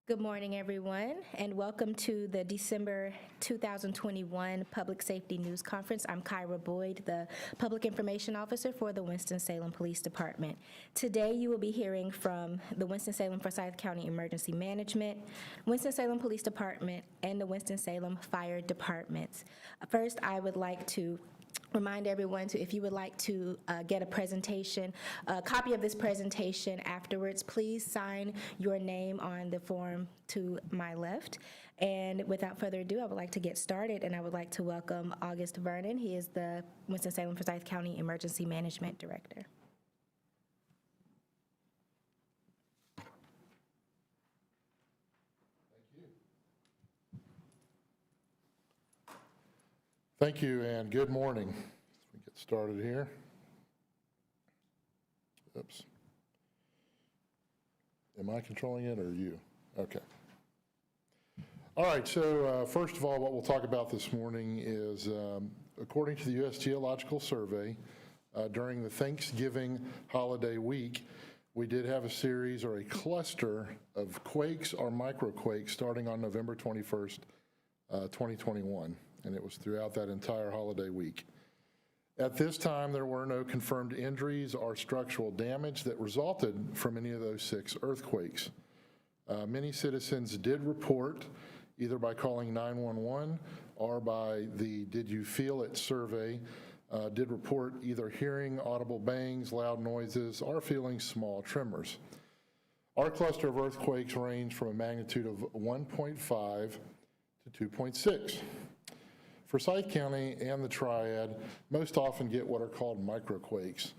Good morning, everyone, and welcome to the December 2021 Public Safety News Conference. I'm Kyra Boyd, the Public Information Officer for the Winston-Salem Police Department. Today, you will be hearing from the Winston-Salem Forsyth County Emergency Management, Winston-Salem Police Department, and the Winston-Salem Fire Departments. First, I would like to remind everyone if you would like to get a copy of this presentation afterwards, please sign your name on the form to my left. And without further ado, I would like to get started, and I would like to welcome August Vernon. He is the Winston-Salem Forsyth County Emergency Management Director. Thank you, and good morning. Let's get started here. Oops. Am I controlling it or you? Okay. All right, so first of all, what we'll talk about this morning is, according to the U.S. Geological Survey, during the Thanksgiving holiday week, we did have a series or a cluster of quakes or microquakes starting on November 21st, 2021. And it was throughout that entire holiday week. At this time, there were no confirmed injuries or structural damage that resulted from any of those 6 earthquakes. Many citizens did report, either by calling 911 or by the Did You Feel It survey, did report either hearing audible bangs, loud noises, or feeling small tremors. Our cluster of earthquakes range from a magnitude of 1.5 to 2.6. Forsyth County and the Triad most often get what are called microquakes,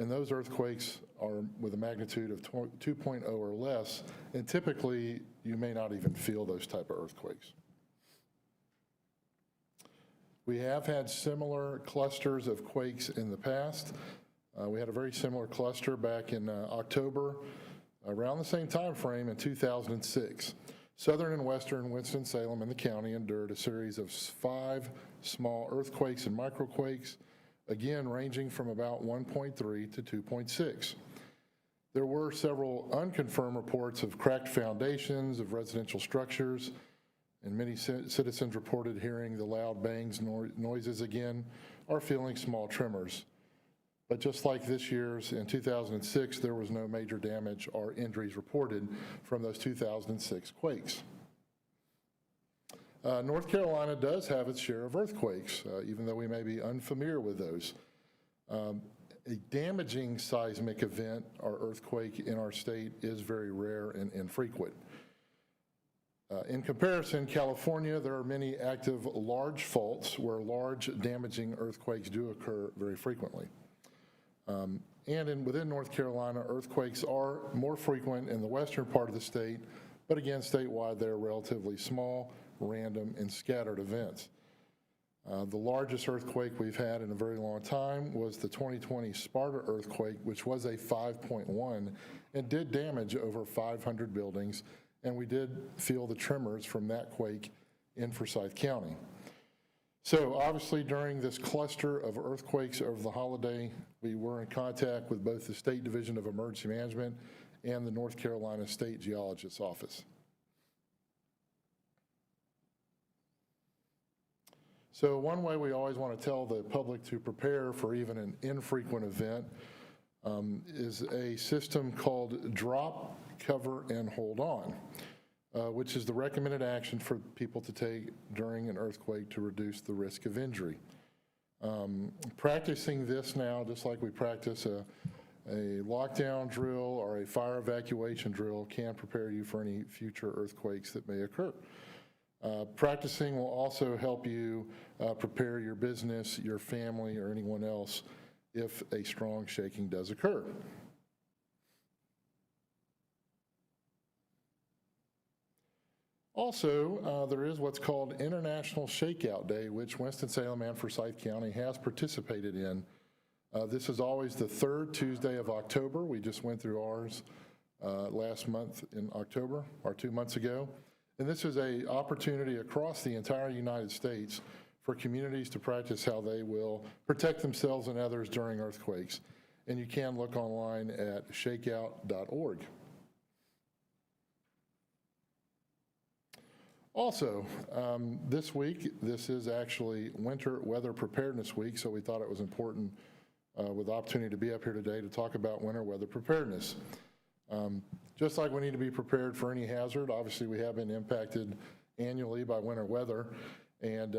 and those earthquakes are with a magnitude of 2.0 or less, and typically you may not even feel those type of earthquakes. We have had similar clusters of quakes in the past. We had a very similar cluster back in October, around the same time frame in 2006. Southern and western Winston-Salem and the county endured a series of 5 small earthquakes and microquakes, again ranging from about 1.3 to 2.6. There were several unconfirmed reports of cracked foundations of residential structures, and many citizens reported hearing the loud bangs, noises again, or feeling small tremors. But just like this year's in 2006, there was no major damage or injuries reported from those 2006 quakes. North Carolina does have its share of earthquakes, even though we may be unfamiliar with those. A damaging seismic event or earthquake in our state is very rare and infrequent. In comparison, California, there are many active large faults where large damaging earthquakes do occur very frequently. And within North Carolina, earthquakes are more frequent in the western part of the state, but again, statewide, they're relatively small, random, and scattered events. The largest earthquake we've had in a very long time was the 2020 Sparta earthquake, which was a 5.1 and did damage over 500 buildings, and we did feel the tremors from that quake in Forsyth County. So obviously during this cluster of earthquakes over the holiday, we were in contact with both the State Division of Emergency Management and the North Carolina State Geologist's Office. So one way we always want to tell the public to prepare for even an infrequent event is a system called drop, cover, and hold on. Which is the recommended action for people to take during an earthquake to reduce the risk of injury. Practicing this now, just like we practice a lockdown drill or a fire evacuation drill, can prepare you for any future earthquakes that may occur. Practicing will also help you prepare your business, your family, or anyone else if a strong shaking does occur. Also, there is what's called International Shakeout Day, which Winston-Salem and Forsyth County has participated in. This is always the 3rd Tuesday of October. We just went through ours last month in October, or 2 months ago. And this is an opportunity across the entire United States for communities to practice how they will protect themselves and others during earthquakes. And you can look online at shakeout.org. Also, this week, this is actually Winter Weather Preparedness Week, so we thought it was important with the opportunity to be up here today to talk about winter weather preparedness. Just like we need to be prepared for any hazard, obviously we have been impacted annually by winter weather, and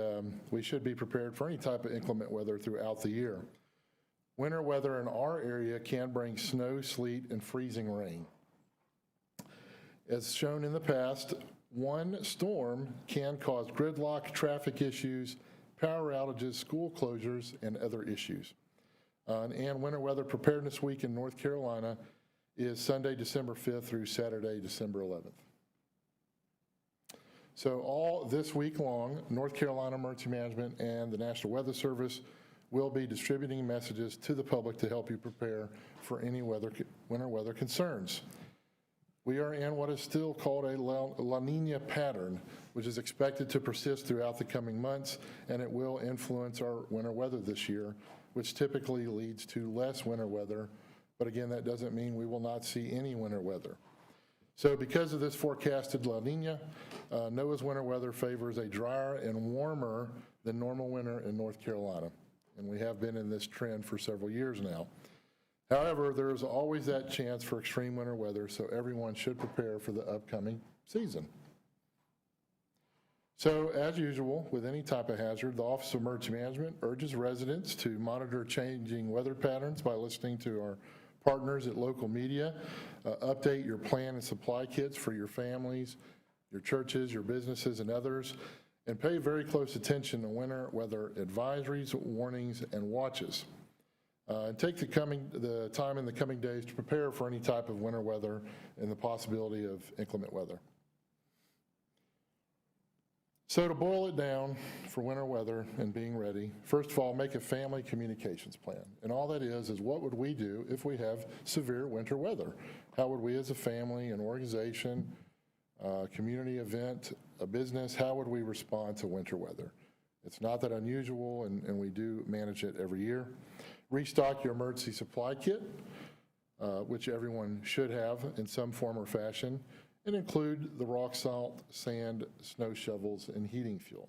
we should be prepared for any type of inclement weather throughout the year. Winter weather in our area can bring snow, sleet, and freezing rain. As shown in the past, one storm can cause gridlock, traffic issues, power outages, school closures, and other issues. And Winter Weather Preparedness Week in North Carolina is Sunday, December 5th through Saturday, December 11th. So all this week long, North Carolina Emergency Management and the National Weather Service will be distributing messages to the public to help you prepare for any winter weather concerns. We are in what is still called a La Nina pattern, which is expected to persist throughout the coming months, and it will influence our winter weather this year, which typically leads to less winter weather. But again, that doesn't mean we will not see any winter weather. So because of this forecasted La Nina, NOAA's winter weather favors a drier and warmer than normal winter in North Carolina. And we have been in this trend for several years now. However, there is always that chance for extreme winter weather, so everyone should prepare for the upcoming season. So, as usual, with any type of hazard, the Office of Emergency Management urges residents to monitor changing weather patterns by listening to our partners at local media, update your plan and supply kits for your families, your churches, your businesses, and others, and pay very close attention to winter weather advisories, warnings, and watches. And take the time in the coming days to prepare for any type of winter weather and the possibility of inclement weather. So to boil it down for winter weather and being ready, first of all, make a family communications plan. And all that is what would we do if we have severe winter weather? How would we as a family, an organization, a community event, a business, how would we respond to winter weather? It's not that unusual, and we do manage it every year. Restock your emergency supply kit, which everyone should have in some form or fashion, and include the rock salt, sand, snow shovels, and heating fuel.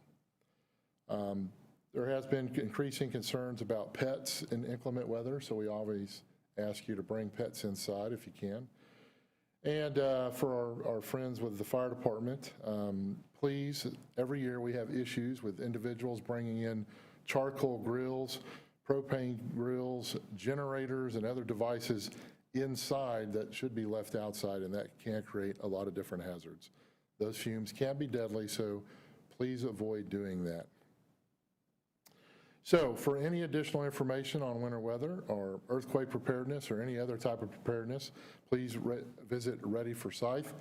There has been increasing concerns about pets in inclement weather, so we always ask you to bring pets inside if you can. And for our friends with the fire department, please, every year we have issues with individuals bringing in charcoal grills, propane grills, generators, and other devices inside that should be left outside, and that can create a lot of different hazards. Those fumes can be deadly, so please avoid doing that. So for any additional information on winter weather or earthquake preparedness or any other type of preparedness, please visit Ready for Scythe,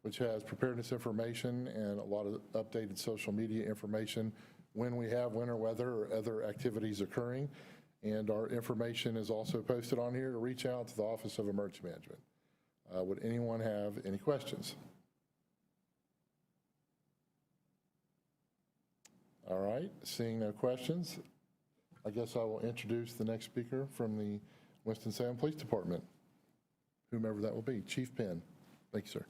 which has preparedness information and a lot of updated social media information when we have winter weather or other activities occurring. And our information is also posted on here to reach out to the Office of Emergency Management. Would anyone have any questions? All right, seeing no questions, I guess I will introduce the next speaker from the Winston-Salem Police Department, whomever that will be. Chief Penn. Thank you, sir.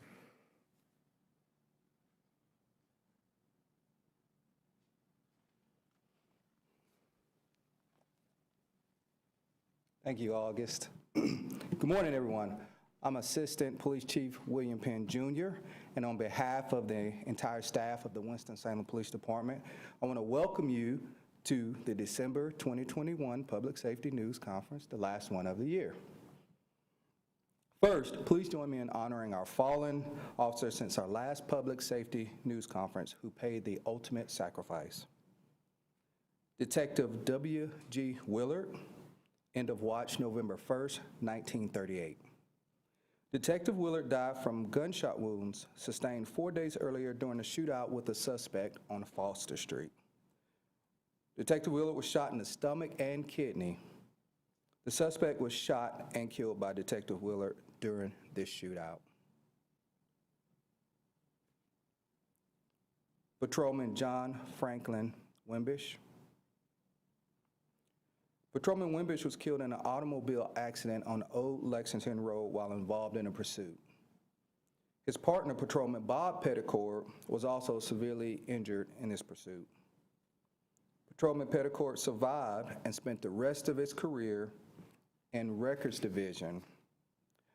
Thank you, August. Good morning, everyone. I'm Assistant Police Chief William Penn Jr., and on behalf of the entire staff of the Winston-Salem Police Department, I want to welcome you to the December 2021 Public Safety News Conference, the last one of the year. First, please join me in honoring our fallen officers since our last Public Safety News Conference who paid the ultimate sacrifice. Detective W.G. Willard, end of watch November 1st, 1938. Detective Willard died from gunshot wounds sustained 4 days earlier during a shootout with a suspect on Foster Street. Detective Willard was shot in the stomach and kidney. The suspect was shot and killed by Detective Willard during this shootout. Patrolman John Franklin Wimbish. Patrolman Wimbish was killed in an automobile accident on Old Lexington Road while involved in a pursuit. His partner, Patrolman Bob Petticourt, was also severely injured in this pursuit. Patrolman Petticourt survived and spent the rest of his career in Records Division.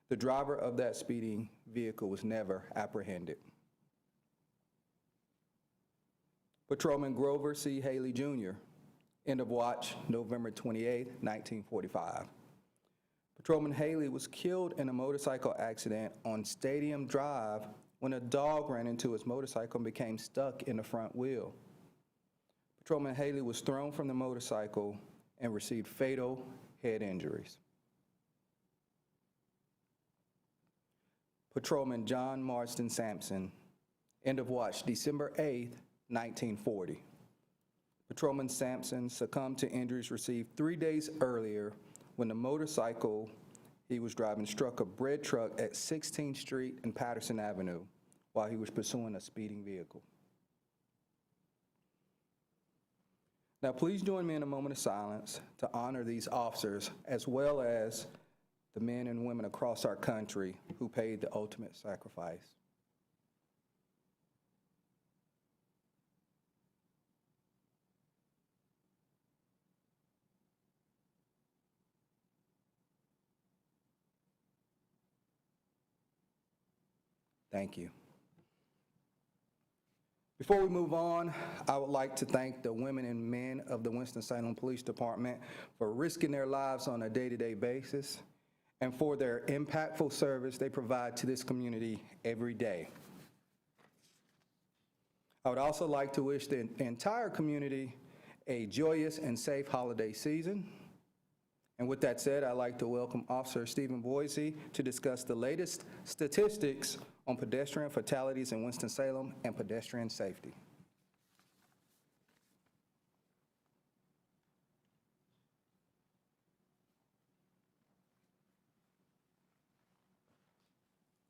The driver of that speeding vehicle was never apprehended. Patrolman Grover C. Haley, Jr., end of watch, November 28, 1945. Patrolman Haley was killed in a motorcycle accident on Stadium Drive when a dog ran into his motorcycle and became stuck in the front wheel. Patrolman Haley was thrown from the motorcycle and received fatal head injuries. Patrolman John Marston Sampson, end of watch, December 8, 1940. Patrolman Sampson succumbed to injuries received 3 days earlier when the motorcycle he was driving struck a bread truck at 16th Street and Patterson Avenue while he was pursuing a speeding vehicle. Now, please join me in a moment of silence to honor these officers as well as the men and women across our country who paid the ultimate sacrifice. Thank you. Before we move on, I would like to thank the women and men of the Winston-Salem Police Department for risking their lives on a day-to-day basis and for their impactful service they provide to this community every day. I would also like to wish the entire community a joyous and safe holiday season. And with that said, I'd like to welcome Officer Stephen Boise to discuss the latest statistics on pedestrian fatalities in Winston-Salem and pedestrian safety.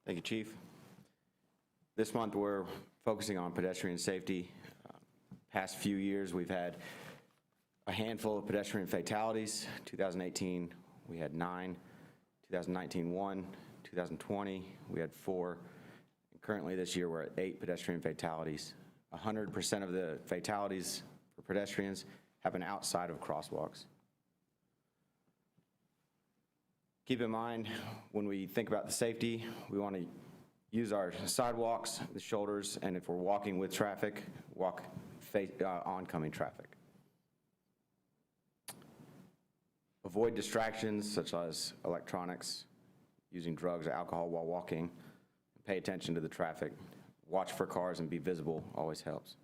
Thank you, Chief. This month, we're focusing on pedestrian safety. Past few years, we've had a handful of pedestrian fatalities. 2018, we had 9. 2019, 1. 2020, we had 4. And currently this year, we're at 8 pedestrian fatalities. 100% of the fatalities for pedestrians happen outside of crosswalks. Keep in mind, when we think about the safety, we want to use our sidewalks, the shoulders, and if we're walking with traffic, walk oncoming traffic. Avoid distractions such as electronics, using drugs or alcohol while walking. Pay attention to the traffic. Watch for cars and be visible always helps.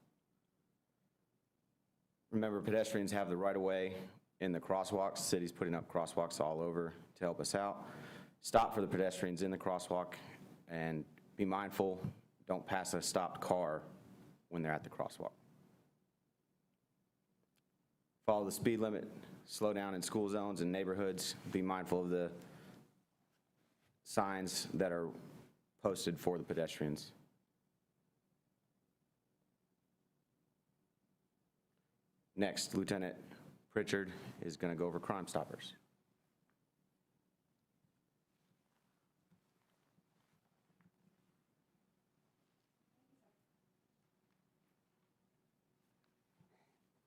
Remember, pedestrians have the right of way in the crosswalks. The city's putting up crosswalks all over to help us out. Stop for the pedestrians in the crosswalk and be mindful, don't pass a stopped car when they're at the crosswalk. Follow the speed limit, slow down in school zones and neighborhoods. Be mindful of the signs that are posted for the pedestrians. Next, Lieutenant Pritchard is going to go over Crime Stoppers.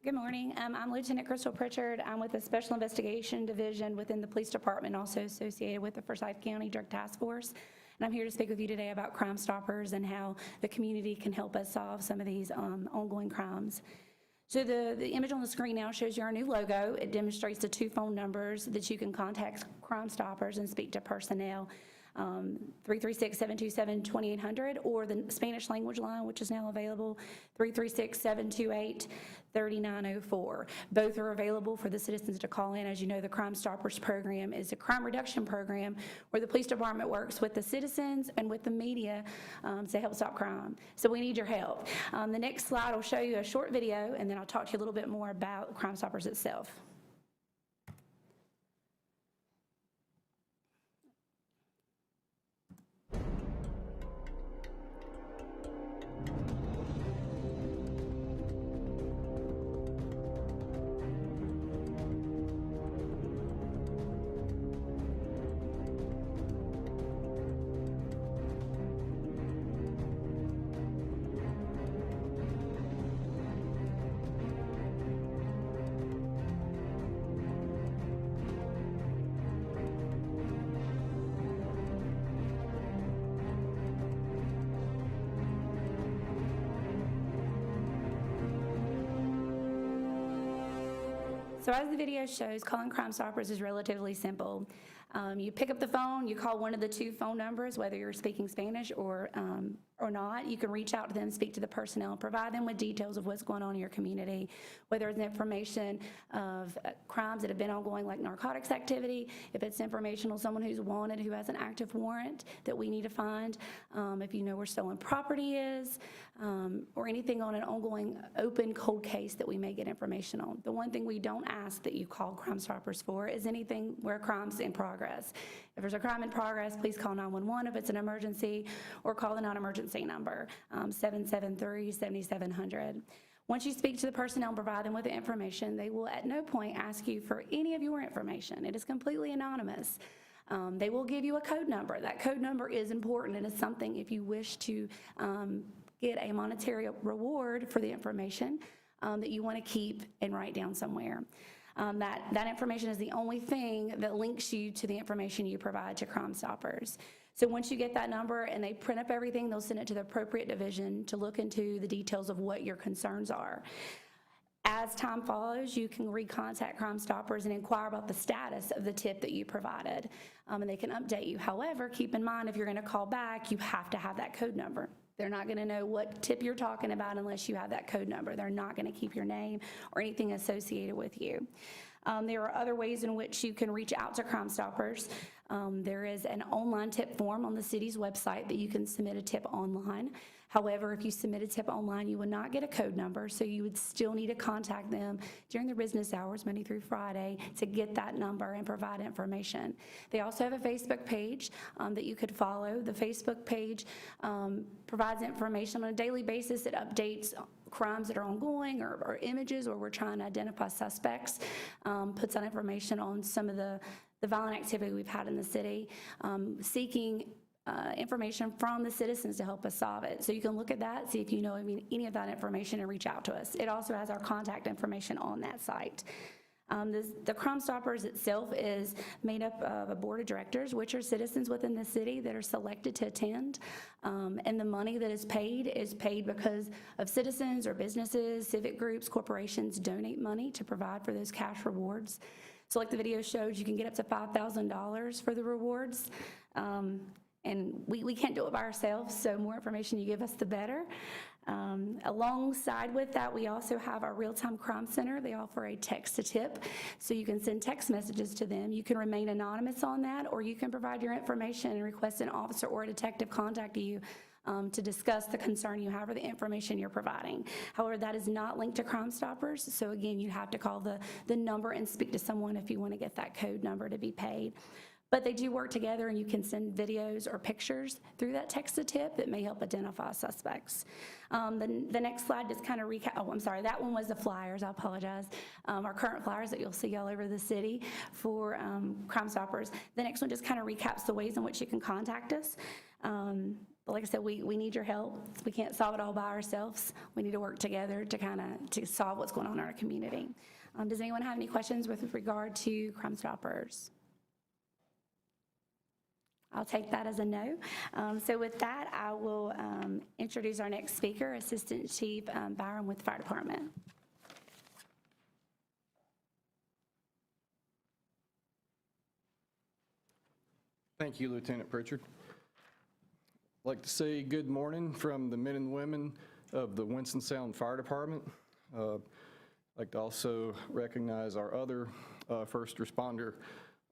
Good morning. I'm Lieutenant Crystal Pritchard. I'm with the Special Investigation Division within the Police Department, also associated with the Forsyth County Drug Task Force. And I'm here to speak with you today about Crime Stoppers and how the community can help us solve some of these ongoing crimes. So the image on the screen now shows you our new logo. It demonstrates the 2 phone numbers that you can contact Crime Stoppers and speak to personnel. 336-727-2800 or the Spanish language line, which is now available, 336-728-3904. Both are available for the citizens to call in. As you know, the Crime Stoppers program is a crime reduction program where the police department works with the citizens and with the media to help stop crime. So we need your help. The next slide will show you a short video, and then I'll talk to you a little bit more about Crime Stoppers itself. So as the video shows, calling Crime Stoppers is relatively simple. You pick up the phone, you call one of the two phone numbers, whether you're speaking Spanish or not. You can reach out to them, speak to the personnel, and provide them with details of what's going on in your community, whether it's information of crimes that have been ongoing like narcotics activity, if it's information on someone who's wanted, who has an active warrant that we need to find, if you know where stolen property is, or anything on an ongoing open cold case that we may get information on. The one thing we don't ask that you call Crime Stoppers for is anything where crime's in progress. If there's a crime in progress, please call 911 if it's an emergency, or call the non-emergency number, 773-7700. Once you speak to the personnel and provide them with the information, they will at no point ask you for any of your information. It is completely anonymous. They will give you a code number. That code number is important, and it's something if you wish to get a monetary reward for the information that you want to keep and write down somewhere. That information is the only thing that links you to the information you provide to Crime Stoppers. So once you get that number and they print up everything, they'll send it to the appropriate division to look into the details of what your concerns are. As time follows, you can recontact Crime Stoppers and inquire about the status of the tip that you provided, and they can update you. However, keep in mind, if you're going to call back, you have to have that code number. They're not going to know what tip you're talking about unless you have that code number. They're not going to keep your name or anything associated with you. There are other ways in which you can reach out to Crime Stoppers. There is an online tip form on the city's website that you can submit a tip online. However, if you submit a tip online, you will not get a code number, so you would still need to contact them during their business hours, Monday through Friday, to get that number and provide information. They also have a Facebook page that you could follow. The Facebook page provides information on a daily basis. It updates crimes that are ongoing or images, or we're trying to identify suspects, puts out information on some of the violent activity we've had in the city, seeking information from the citizens to help us solve it. So you can look at that, see if you know any of that information, and reach out to us. It also has our contact information on that site. The Crime Stoppers itself is made up of a board of directors, which are citizens within the city that are selected to attend. And the money that is paid because of citizens or businesses, civic groups, corporations donate money to provide for those cash rewards. So like the video showed, you can get up to $5,000 for the rewards. And we can't do it by ourselves, so more information you give us, the better. Alongside with that, we also have our real-time crime center. They offer a text-to-tip, so you can send text messages to them. You can remain anonymous on that, or you can provide your information and request an officer or a detective contact you to discuss the concern you have or the information you're providing. However, that is not linked to Crime Stoppers, so again, you have to call the number and speak to someone if you want to get that code number to be paid. But they do work together, and you can send videos or pictures through that text-to-tip that may help identify suspects. The next slide just kind of recap. Oh, I'm sorry, that one was the flyers. I apologize. Our current flyers that you'll see all over the city for Crime Stoppers. The next one just kind of recaps the ways in which you can contact us. But like I said, we need your help. We can't solve it all by ourselves. We need to work together to solve what's going on in our community. Does anyone have any questions with regard to Crime Stoppers? I'll take that as a no. So with that, I will introduce our next speaker, Assistant Chief Byron with the Fire Department. Thank you, Lieutenant Pritchard. I'd like to say good morning from the men and women of the Winston-Salem Fire Department. I'd like to also recognize our other first responder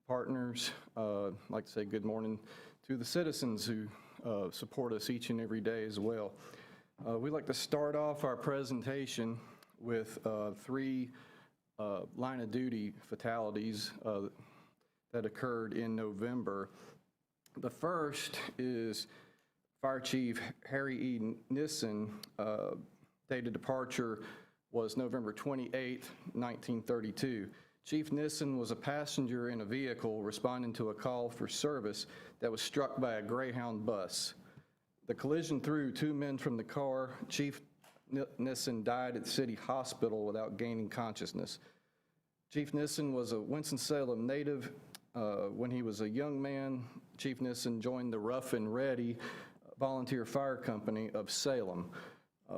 partners. I'd like to say good morning to the citizens who support us each and every day as well. We'd like to start off our presentation with 3 line of duty fatalities that occurred in November. The first is Fire Chief Harry E. Nissen. Date of departure was November 28, 1932. Chief Nissen was a passenger in a vehicle responding to a call for service that was struck by a Greyhound bus. The collision threw 2 men from the car. Chief Nissen died at the city hospital without gaining consciousness. Chief Nissen was a Winston-Salem native. When he was a young man, Chief Nissen joined the Rough and Ready Volunteer Fire Company of Salem.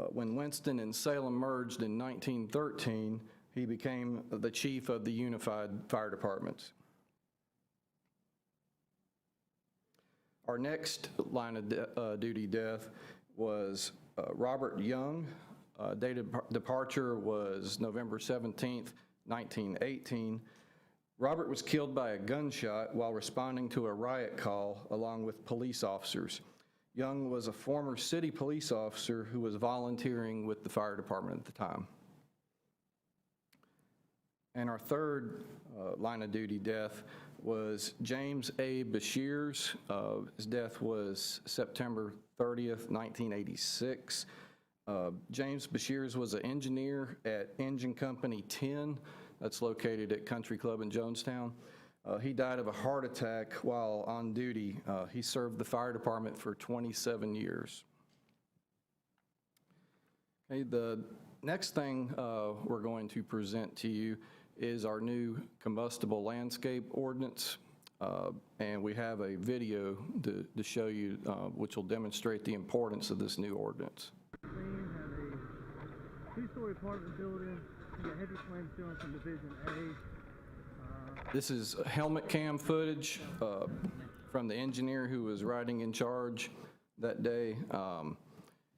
When Winston and Salem merged in 1913, he became the chief of the Unified Fire Departments. Our next line of duty death was Robert Young. Date of departure was November 17th, 1918. Robert was killed by a gunshot while responding to a riot call along with police officers. Young was a former city police officer who was volunteering with the fire department at the time. And our third line of duty death was James A. Bashirs. His death was September 30th, 1986. James Bashirs was an engineer at Engine Company 10, that's located at Country Club in Jonestown. He died of a heart attack while on duty. He served the fire department for 27 years. Okay, the next thing we're going to present to you is our new combustible landscape ordinance. And we have a video to show you, which will demonstrate the importance of this new ordinance. We have a two-story apartment building. We got heavy flame stealing from Division A. This is helmet cam footage from the engineer who was riding in charge that day.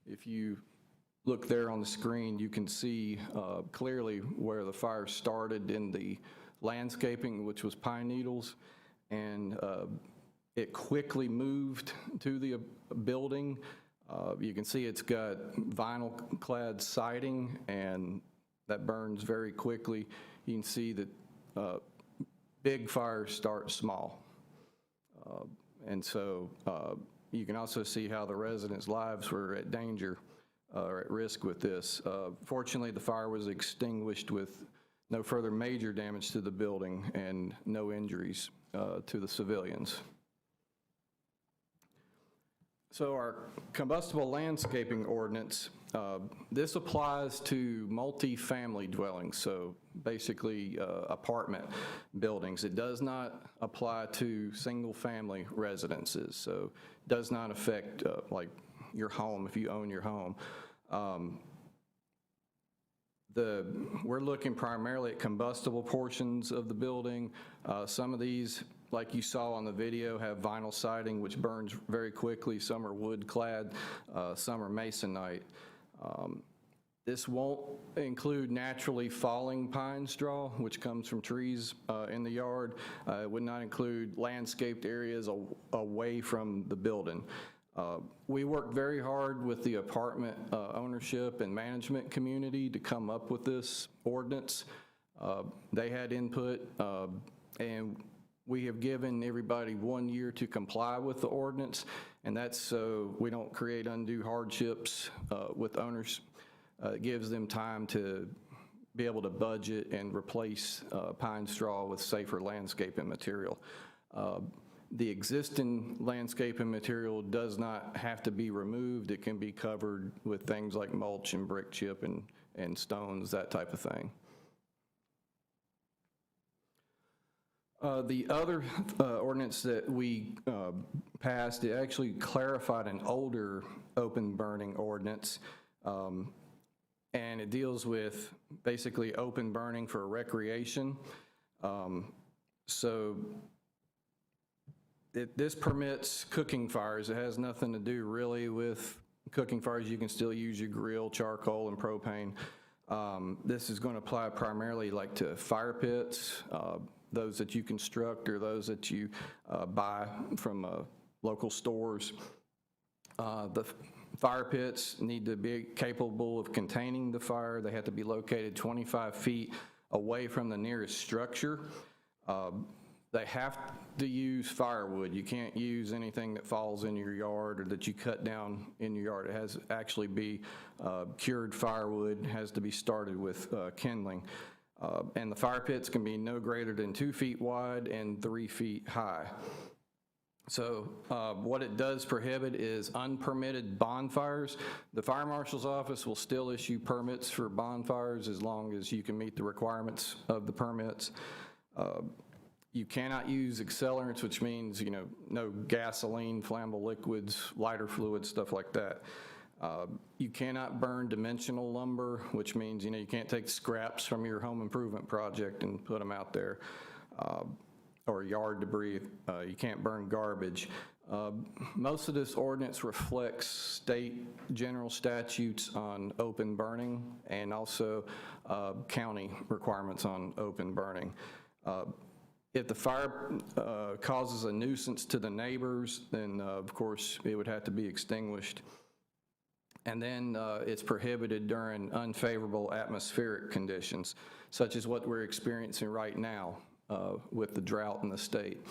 If you look there on the screen, you can see clearly where the fire started in the landscaping, which was pine needles, and it quickly moved to the building. You can see it's got vinyl clad siding, and that burns very quickly. You can see that big fires start small. And so you can also see how the residents' lives were at danger or at risk with this. Fortunately, the fire was extinguished with no further major damage to the building and no injuries to the civilians. So our combustible landscaping ordinance, this applies to multi-family dwellings, so basically apartment buildings. It does not apply to single-family residences, so it does not affect like your home if you own your home. We're looking primarily at combustible portions of the building. Some of these, like you saw on the video, have vinyl siding, which burns very quickly. Some are wood clad, some are masonite. This won't include naturally falling pine straw, which comes from trees in the yard. It would not include landscaped areas away from the building. We worked very hard with the apartment ownership and management community to come up with this ordinance. They had input, and we have given everybody 1 year to comply with the ordinance, and that's so we don't create undue hardships with owners. It gives them time to be able to budget and replace pine straw with safer landscaping material. The existing landscaping material does not have to be removed. It can be covered with things like mulch and brick chip and stones, that type of thing. The other ordinance that we passed, it actually clarified an older open burning ordinance, and it deals with basically open burning for recreation. This permits cooking fires. It has nothing to do really with cooking fires. You can still use your grill, charcoal, and propane. This is going to apply primarily like to fire pits, those that you construct or those that you buy from local stores. The fire pits need to be capable of containing the fire. They have to be located 25 feet away from the nearest structure. They have to use firewood. You can't use anything that falls in your yard or that you cut down in your yard. It has to actually be cured firewood. It has to be started with kindling. And the fire pits can be no greater than 2 feet wide and 3 feet high. So what it does prohibit is unpermitted bonfires. The fire marshal's office will still issue permits for bonfires as long as you can meet the requirements of the permits. You cannot use accelerants, which means, no gasoline, flammable liquids, lighter fluids, stuff like that. You cannot burn dimensional lumber, which means, you can't take scraps from your home improvement project and put them out there, or yard debris. You can't burn garbage. Most of this ordinance reflects state general statutes on open burning and also county requirements on open burning. If the fire causes a nuisance to the neighbors, then of course it would have to be extinguished. And then it's prohibited during unfavorable atmospheric conditions, such as what we're experiencing right now with the drought in the state.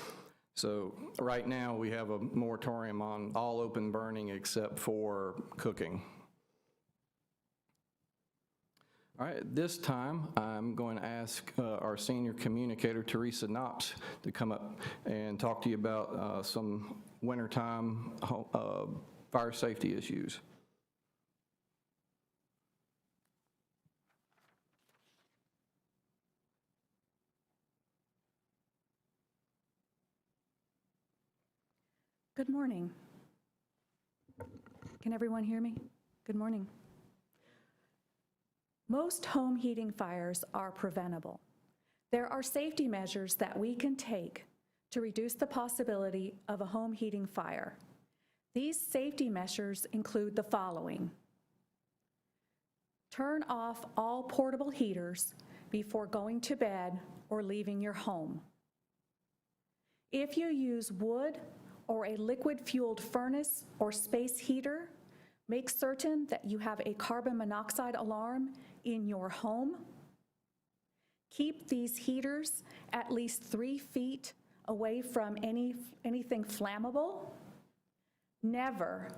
So right now we have a moratorium on all open burning except for cooking. All right, at this time, I'm going to ask our senior communicator, Teresa Knox, to come up and talk to you about some wintertime fire safety issues. Good morning. Can everyone hear me? Good morning. Most home heating fires are preventable. There are safety measures that we can take to reduce the possibility of a home heating fire. These safety measures include the following. Turn off all portable heaters before going to bed or leaving your home. If you use wood or a liquid-fueled furnace or space heater, make certain that you have a carbon monoxide alarm in your home. Keep these heaters at least 3 feet away from anything flammable. Never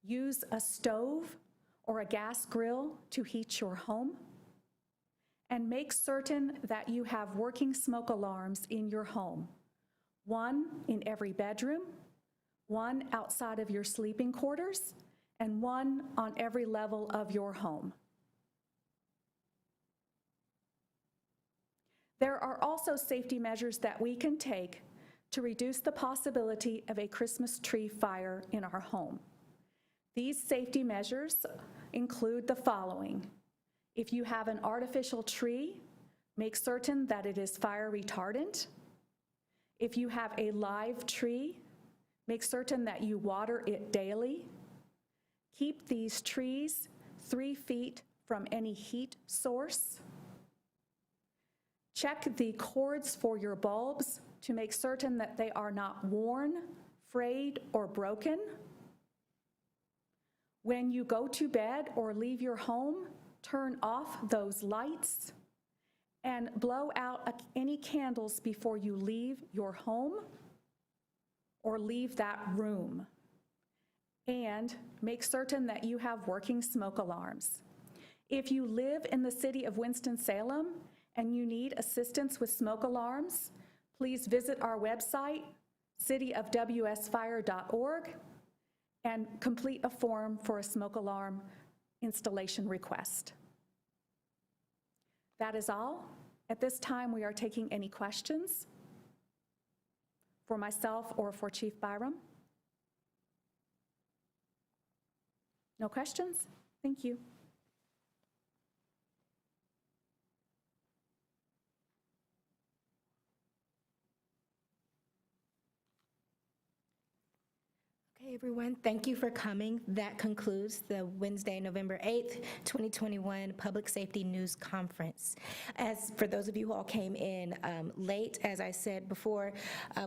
use a stove or a gas grill to heat your home. And make certain that you have working smoke alarms in your home. 1 in every bedroom, 1 outside of your sleeping quarters, and 1 on every level of your home. There are also safety measures that we can take to reduce the possibility of a Christmas tree fire in our home. These safety measures include the following. If you have an artificial tree, make certain that it is fire retardant. If you have a live tree, make certain that you water it daily. Keep these trees 3 feet from any heat source. Check the cords for your bulbs to make certain that they are not worn, frayed, or broken. When you go to bed or leave your home, turn off those lights and blow out any candles before you leave your home or leave that room. And make certain that you have working smoke alarms. If you live in the city of Winston-Salem and you need assistance with smoke alarms, please visit our website, cityofwsfire.org, and complete a form for a smoke alarm installation request. That is all. At this time, we are taking any questions for myself or for Chief Byram. No questions? Thank you. Okay, everyone, thank you for coming. That concludes the Wednesday, November 8th, 2021 Public Safety News Conference. As for those of you who all came in late, as I said before,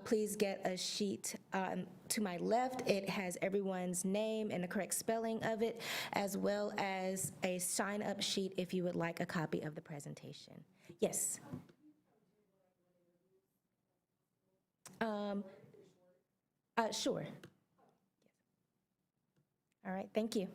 please get a sheet to my left. It has everyone's name and the correct spelling of it, as well as a sign-up sheet if you would like a copy of the presentation. Yes. Sure. All right, thank you.